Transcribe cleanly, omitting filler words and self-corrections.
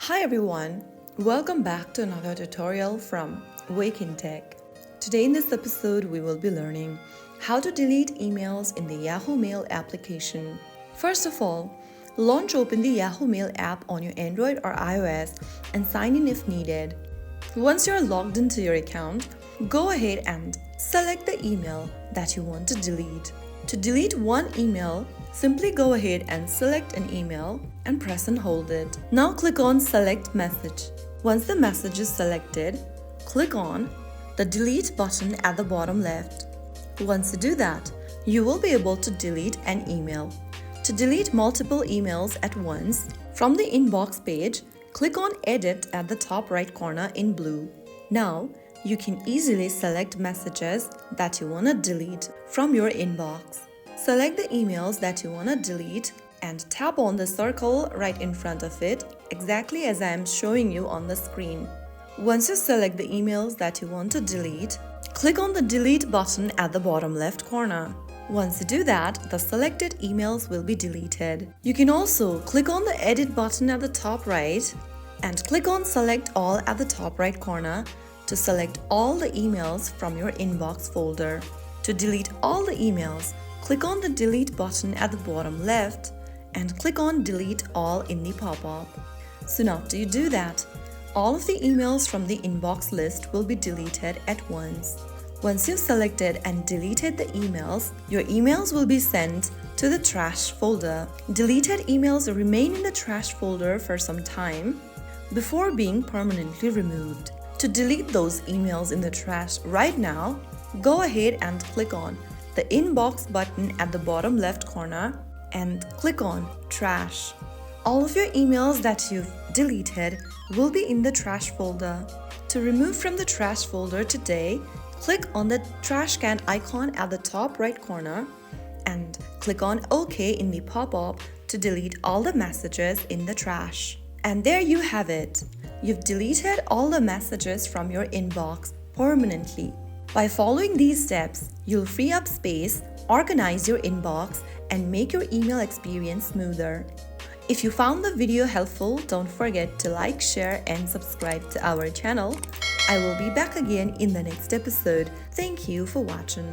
Hi everyone, welcome back to another tutorial from Wake&Tech. Today in this episode we will be learning how to delete emails in the Yahoo Mail application. First of all, launch open the Yahoo Mail app on your Android or iOS and sign in if needed. Once you're logged into your account, go ahead and select the email that you want to delete. To delete one email, simply go ahead and select an email and press and hold it. Now click on Select Message. Once the message is selected, click on the Delete button at the bottom left. Once you do that, you will be able to delete an email. To delete multiple emails at once, from the inbox page, click on Edit at the top right corner in blue. Now, you can easily select messages that you want to delete from your inbox. Select the emails that you want to delete and tap on the circle right in front of it, exactly as I am showing you on the screen. Once you select the emails that you want to delete, click on the Delete button at the bottom left corner. Once you do that, the selected emails will be deleted. You can also click on the Edit button at the top right and click on Select All at the top right corner to select all the emails from your inbox folder. To delete all the emails, click on the Delete button at the bottom left and click on Delete All in the pop-up. Soon after you do that, all of the emails from the inbox list will be deleted at once. Once you've selected and deleted the emails, your emails will be sent to the trash folder. Deleted emails remain in the trash folder for some time before being permanently removed. To delete those emails in the trash right now, go ahead and click on the Inbox button at the bottom left corner and click on Trash. All of your emails that you've deleted will be in the trash folder. To remove from the trash folder today, click on the trash can icon at the top right corner and click on OK in the pop-up to delete all the messages in the trash. And there you have it. You've deleted all the messages from your inbox permanently. By following these steps, you'll free up space, organize your inbox, and make your email experience smoother. If you found the video helpful, don't forget to like, share, and subscribe to our channel. I will be back again in the next episode. Thank you for watching.